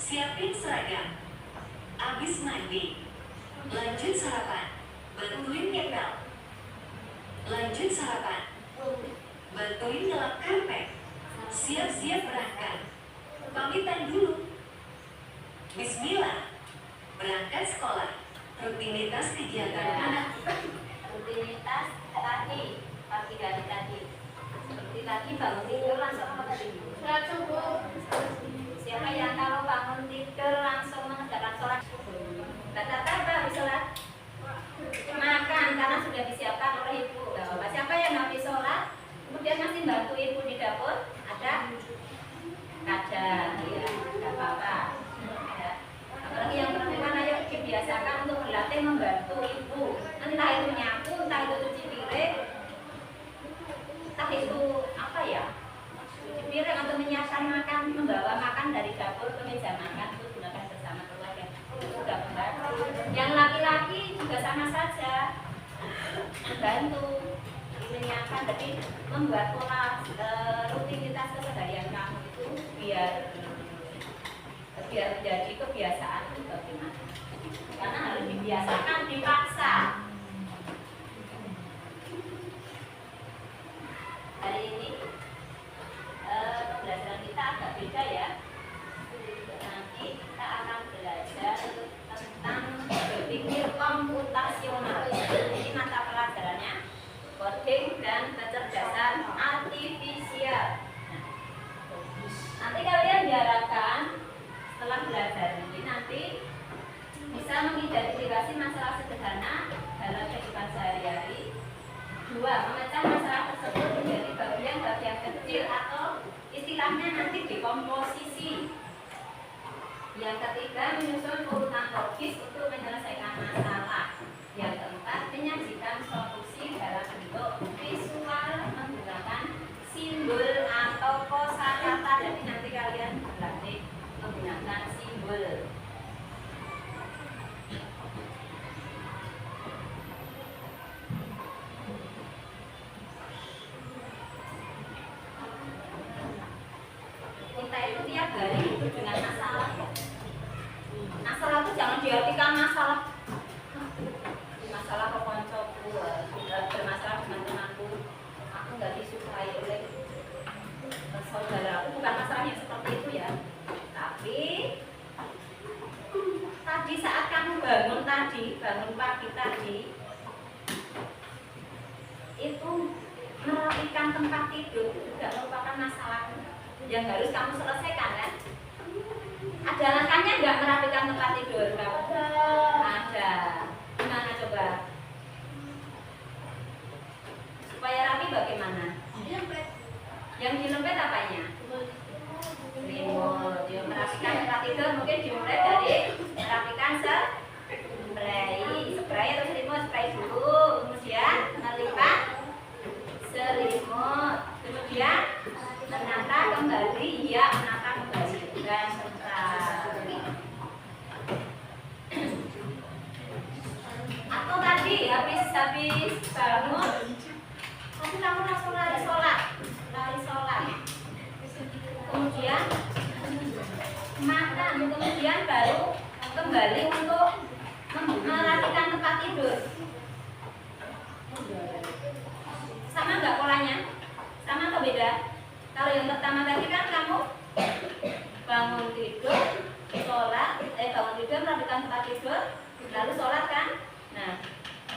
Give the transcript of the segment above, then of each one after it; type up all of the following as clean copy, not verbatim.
Siapin seragam. Abis mandi. Lanjut sarapan. Bantuin ngepel. Lanjut sarapan. Bantuin ngelap karpet. Siap-siap berangkat. Pamitan dulu. Bismillah. Berangkat sekolah. Rutinitas kegiatan anak. Rutinitas tadi, pagi dari tadi. Seperti tadi bangun tidur langsung apa tadi? Sholat subuh. Siapa yang kalau bangun tidur langsung mengerjakan sholat subuh? Kata habis sholat makan karena sudah disiapkan oleh ibu. Bapak siapa yang habis sholat kemudian masih bantu ibu di dapur? Ada ya, tidak apa-apa. Apalagi yang perempuan, ayo dibiasakan untuk berlatih membantu ibu. Entah itu nyapu, entah itu cuci piring, entah itu apa ya, cuci piring atau menyiapkan makan, membawa makan dari dapur ke meja makan itu gunakan bersama keluarga. Itu sudah membantu. Yang laki-laki juga sama saja membantu menyiapkan, jadi membuat pola rutinitas keseharian kamu itu biar menjadi kebiasaan itu bagaimana? Karena harus dibiasakan, dipaksa. Hari ini pembelajaran kita agak beda ya. Nanti kita akan belajar tentang berpikir komputasional. Ini mata pelajarannya coding dan kecerdasan artifisial. Nanti kalian diharapkan setelah belajar ini nanti bisa mengidentifikasi masalah sederhana dalam kehidupan sehari-hari. 2. Memecah masalah tersebut menjadi bagian-bagian kecil atau istilahnya nanti dekomposisi. Yang ketiga, menyusun urutan logis untuk menyelesaikan masalah. Yang keempat, menyajikan solusi dalam bentuk visual menggunakan simbol atau kosakata. Jadi nanti kalian berlatih menggunakan simbol. Kita itu tiap hari hidup dengan masalah. Masalah itu jangan diartikan masalah koncoku, bermasalah dengan temanku, aku nggak disukai oleh saudaraku, bukan masalahnya seperti itu ya. Tapi tadi saat kamu bangun pagi tadi, itu merapikan tempat tidur juga merupakan masalah yang harus kamu selesaikan kan? Ada langkahnya nggak merapikan tempat tidur kamu? Ada. Gimana coba? Supaya rapi bagaimana? Yang dilempet apanya? Selimut. Dia merapikan tempat tidur mungkin dimulai dari merapikan spray atau selimut. Spray dulu, kemudian melipat selimut, kemudian menata kembali, menata kembali dan atau tadi habis bangun tapi kamu langsung lari sholat, kemudian makan, kemudian baru kembali untuk merapikan tempat tidur. Sama nggak polanya? Sama atau beda? Kalau yang pertama tadi kan kamu bangun tidur, bangun tidur merapikan tempat tidur, lalu sholat kan? Nah,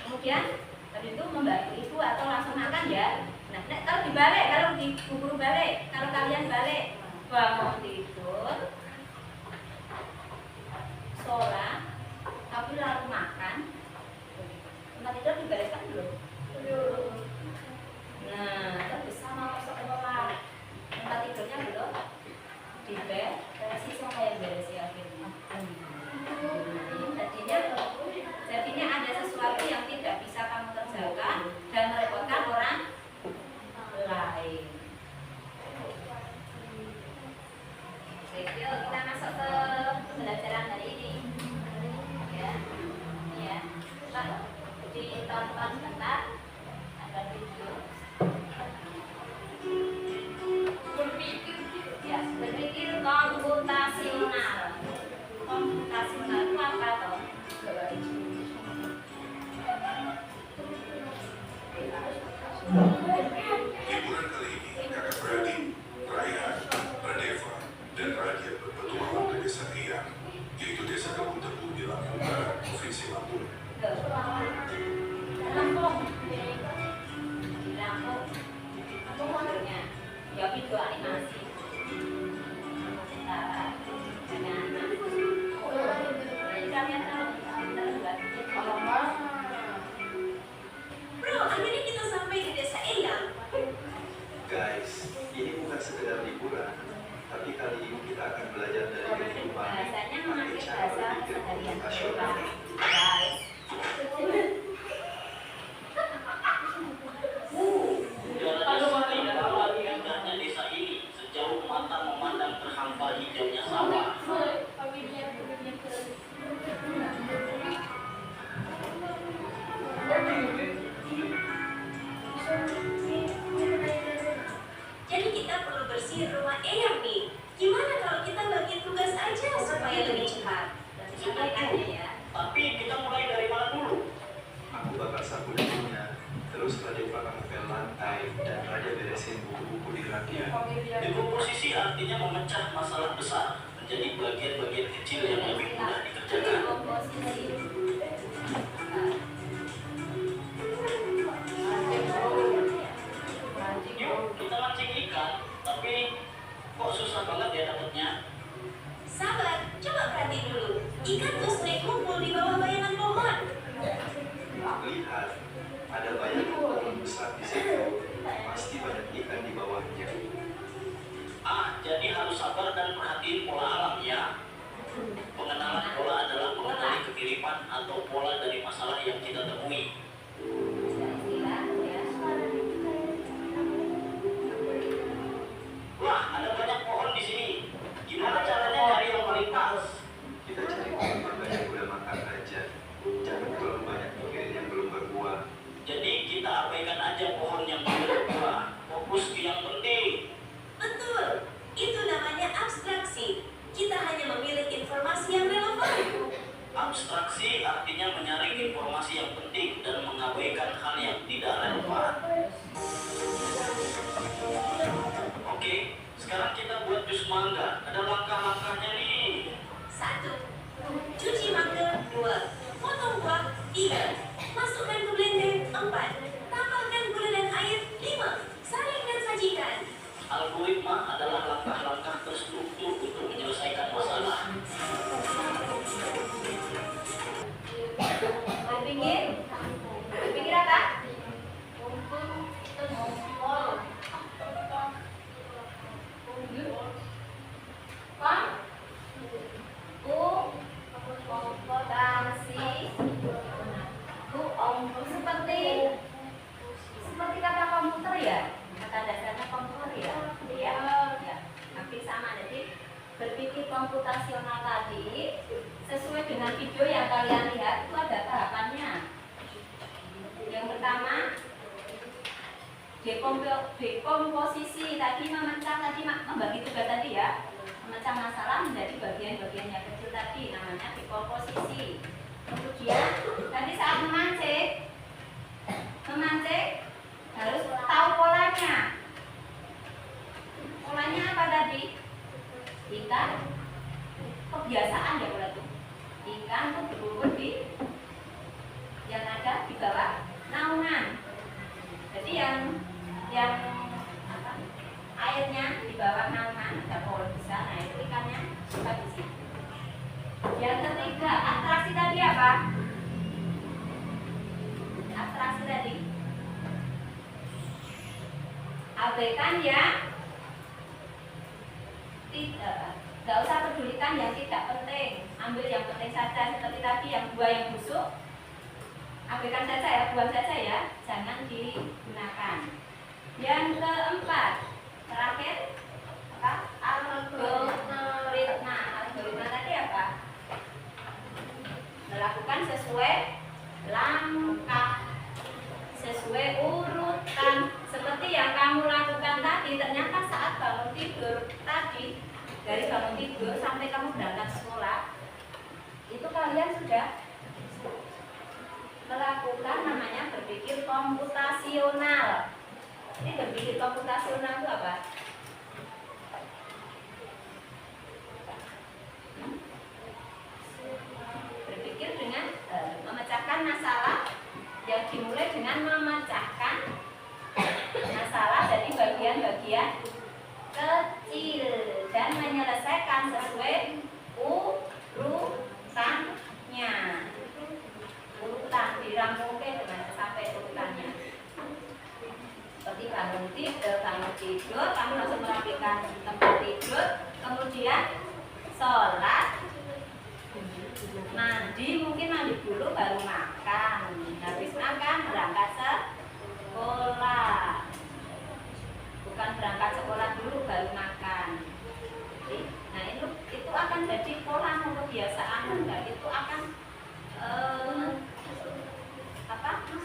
kemudian tadi itu membantu ibu atau langsung makan ya. Nah, kalau dibalik, kalau di bubur balik, kalau kalian balik, bangun tidur, sholat, tapi lalu makan, tempat tidur dibereskan belum? Nah, terus sama sekolah, tempat tidurnya belum diberesi, siapa yang beresi akhirnya? Jadinya ada sesuatu yang tidak bisa kamu kerjakan dan merepotkan orang lain. Oke, kita masuk ke pembelajaran hari ini. Ya. Ditonton sebentar. Ada video. Berpikir akan belajar dari kehidupan, Bahasanya pakai memakai cara bahasa berpikir keseharian komputasional. guys. Udaranya segar banget indahnya desa ini. Sejauh mata memandang terhampar hijaunya sawah. Jadi kita perlu bersihin rumah Eyang nih. Gimana kalau kita bagi tugas aja supaya lebih cepat? Setuju ya. Tapi kita mulai dari mana dulu? Aku bakal sapu dapurnya, terus Raja bakal ngepel lantai, dan Raja beresin buku-buku di rakian. Dekomposisi artinya memecah masalah besar menjadi bagian-bagian kecil yang lebih mudah dikerjakan. Komposisi. Yuk, kita mancing ikan, tapi kok susah banget ya dapetnya? Sabar, coba perhatiin dulu. Ikan tuh sering kumpul di bawah bayangan pohon. Lihat, ada banyak pohon besar di situ, pasti banyak ikan di bawahnya. Ah, jadi harus sabar dan perhatiin pola alam ya. Pengenalan pola adalah mengenali kemiripan atau pola dari masalah yang kita temui. Istilah ya. Wah, ada banyak pohon di sini. Gimana caranya nyari yang paling pas? Kita cari pohon berbanyak udah makan aja. Jangan terlalu banyak mikirin yang belum berbuah. Jadi kita abaikan aja pohon yang belum berbuah. Fokus ke yang penting. Betul, itu namanya abstraksi. Kita hanya memilih informasi yang relevan. Abstraksi artinya menyaring informasi yang penting dan mengabaikan hal yang tidak relevan. Oke, sekarang kita buat jus mangga. Ada langkah-langkahnya nih. 1. Cuci mangga. 2. Potong buah. 3. Masukkan ke blender. 4. Tambahkan gula dan air. 5. Saring dan sajikan. Algoritma adalah langkah-langkah terstruktur untuk menyelesaikan masalah. Berpikir apa? Seperti kata komputer ya, kata dasarnya komputer ya, ya, hampir sama. Jadi berpikir komputasional tadi sesuai dengan video yang kalian lihat itu ada tahapannya. Yang pertama dekomposisi tadi, membagi tugas tadi ya, memecah masalah menjadi bagian-bagian yang kecil tadi, namanya dekomposisi. Kemudian tadi saat memancing harus tahu polanya. Polanya apa tadi? Ikan, kebiasaan ya pola itu. Ikan tuh berkumpul di yang ada di bawah naungan. Jadi yang apa? Airnya di bawah naungan ada pohon besar, nah itu ikannya suka di situ. Yang ketiga, atraksi tadi apa? Atraksi tadi abaikan ya, tidak usah pedulikan yang tidak penting, ambil yang penting saja. Seperti tadi yang buah yang busuk, abaikan saja ya, buang saja ya, jangan digunakan. Yang keempat, terakhir apa? Algoritma. Algoritma tadi apa? Melakukan sesuai langkah, sesuai urutan. Seperti yang kamu lakukan tadi, ternyata saat bangun tidur tadi, dari bangun tidur sampai kamu berangkat sekolah, itu kalian sudah melakukan namanya berpikir komputasional. Ini berpikir komputasional itu apa? Berpikir dengan memecahkan masalah yang dimulai dengan memecahkan masalah dari bagian-bagian kecil dan menyelesaikan sesuai urutannya. Urutan dirangkumkan dengan sampai urutannya. Seperti bangun tidur, kamu langsung merapikan tempat tidur. duduk, kemudian sholat, mandi, mungkin mandi dulu baru makan. Habis makan berangkat sekolah. Bukan berangkat sekolah dulu baru makan. Nah itu akan jadi pola kebiasaan, dan itu akan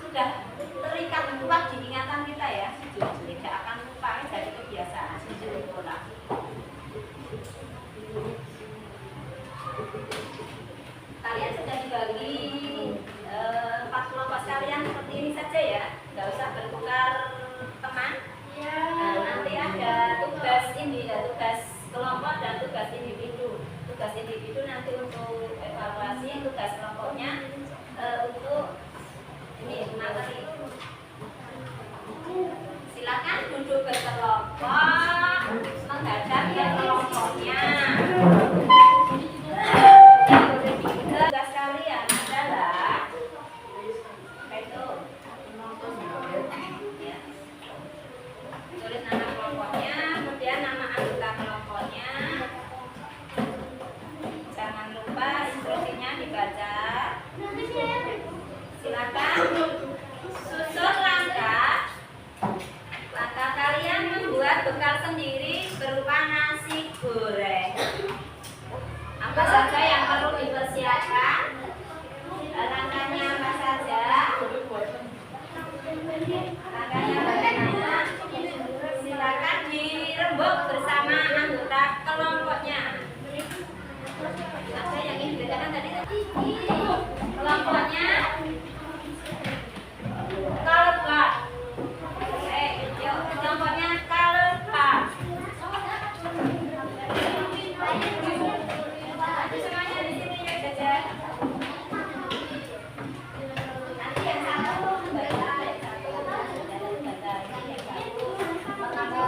sudah terikat kuat di ingatan kita ya, tidak akan lupa, jadi kebiasaan pola. Kalian sudah dibagi 4 kelompok sekalian seperti ini saja ya, nggak usah bertukar teman. Nah, nanti ada tugas tugas kelompok dan tugas individu. Tugas individu nanti untuk evaluasi, tugas kelompoknya untuk ini materi. Silakan duduk berkelompok, menghadap ke kelompoknya. Tugas kalian adalah tulis nama kelompoknya, kemudian nama anggota kelompoknya. Jangan lupa instruksinya dibaca. Silakan susun langkah kalian membuat bekal sendiri berupa nasi goreng. Apa saja yang perlu dipersiapkan? Langkahnya apa saja? Langkahnya bagaimana? Silakan dirembuk bersama anggota kelompoknya. Ada yang ingin dibedakan tadi? Kelompoknya kalpa. Yuk, kelompoknya kalpa. Semuanya di sini ya saja. Nanti yang satu membaca, yang satu membaca, yang satu mengambil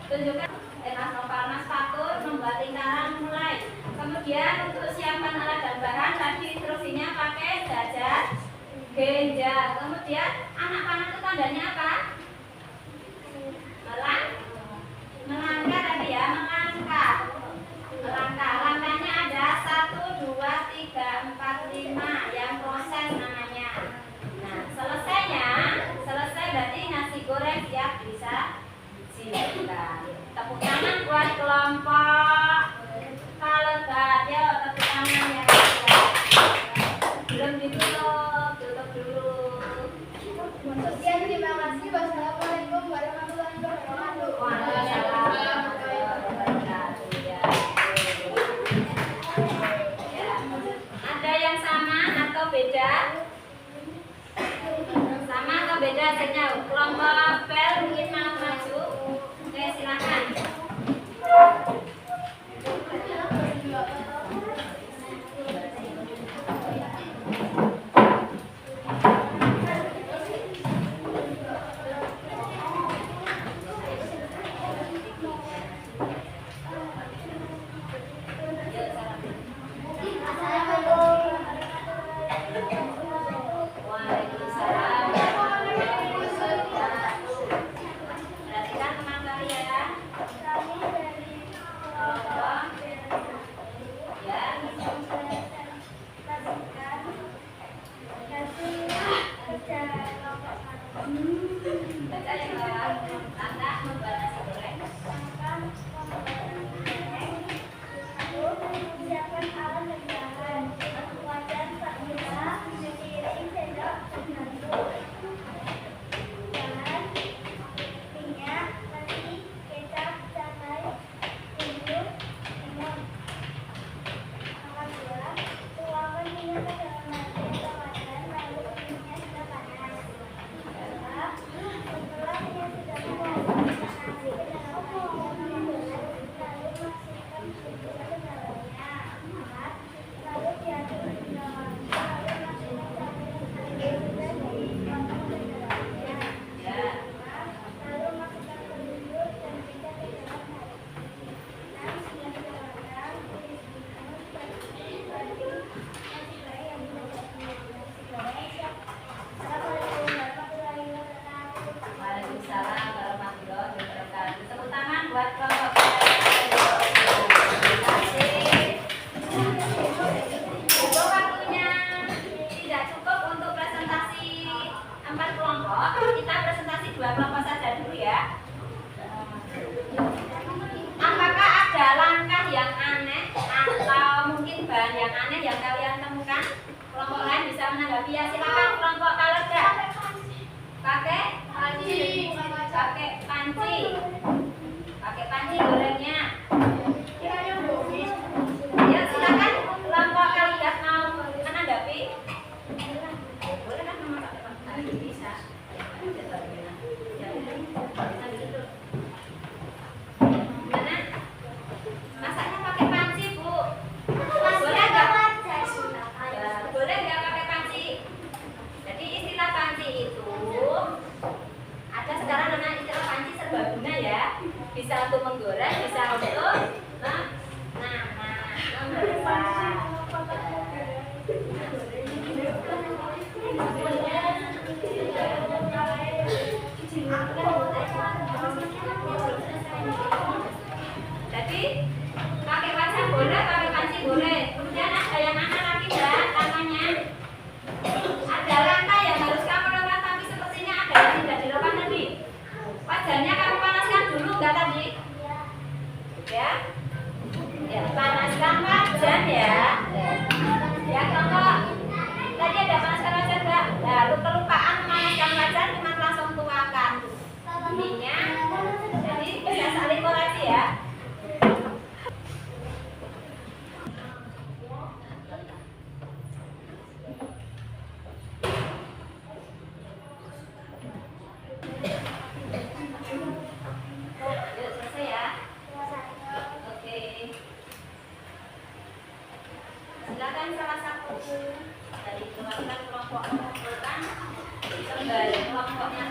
tunjukkan Mas Nopal, Mas Fatur membuat lingkaran mulai. Kemudian untuk siapkan alat dan bahan tadi instruksinya pakai jajar genjal. Kemudian anak panah itu tandanya apa? Melangkah tadi ya, melangkah. Langkahnya ada 1, 2, 3, 4, 5 yang proses namanya. Nah, selesai berarti nasi goreng siap bisa silakan. Tepuk tangan buat kelompok Kalbat ya, tepuk tangan ya. Belum ditutup, tutup dulu. Sekian, terima kasih. Wassalamualaikum warahmatullahi wabarakatuh. Waalaikumsalam warahmatullahi wabarakatuh. Ya. Ada yang sama atau beda? Sama atau beda hasilnya? Kelompok bel mungkin mau maju. Oke, silakan. Waalaikumsalam warahmatullahi wabarakatuh. Baca yang bawah. Tanda membuat nasi goreng. Siapkan alat dan bahan. Wajan, spatula, piring, sendok, garpu. Bahan: minyak, nasi, kecap, cabai, bumbu, lemon. Nomor 2, tuangkan minyak ke dalam nasi atau wajan, lalu minyak sudah panas. Setelah minyak sudah panas, masukkan nasi ke dalam wajan yang panas, lalu masukkan bumbu ke dalamnya. 4, lalu diaduk hingga wangi, lalu masukkan cabai dan sudah dipotong ke dalamnya. Ya. 5, lalu masukkan bumbu dan kecap ke dalam nasi. 6, sudah matang, tumis bumbu, baju, nasi goreng yang sudah jadi. Nasi goreng siap. Assalamualaikum warahmatullahi wabarakatuh. Waalaikumsalam warahmatullahi wabarakatuh. Tepuk tangan buat kelompok kita. Terima kasih. Cukup waktunya. Tidak cukup untuk presentasi 4 kelompok. Kita presentasi 2 kelompok saja dulu ya. Apakah ada langkah yang aneh atau mungkin bahan yang aneh yang kalian temukan? Kelompok lain bisa menanggapi ya. Silakan kelompok Kalerda. Pakai panci. Pakai panci. Pakai panci gorengnya. Ya silakan kelompok Kalidat mau menanggapi. Boleh kan memang pakai panci bisa. Gimana? Masaknya pakai panci, Bu. Boleh nggak? Boleh nggak pakai panci? Jadi istilah panci itu ada sekarang namanya istilah panci serbaguna ya. Bisa untuk menggoreng, bisa untuk memasak. Jadi pakai wajan boleh, pakai panci boleh. Kemudian ada yang mana lagi dan tangannya? Ada rantai yang harus kamu lewati sepertinya ada yang tidak dilakukan tadi. Wajannya kamu panaskan dulu enggak tadi? Ya? Ya, panaskan wajan ya. Ya, kelompok. Tadi ada panaskan wajan enggak? Lalu kelupaan memanaskan wajan cuma langsung tuangkan minyak. Jadi bisa saling koreksi ya. Yuk, selesai ya. Oke. Silakan salah satu dari perwakilan kelompok mengumpulkan kembali kelompoknya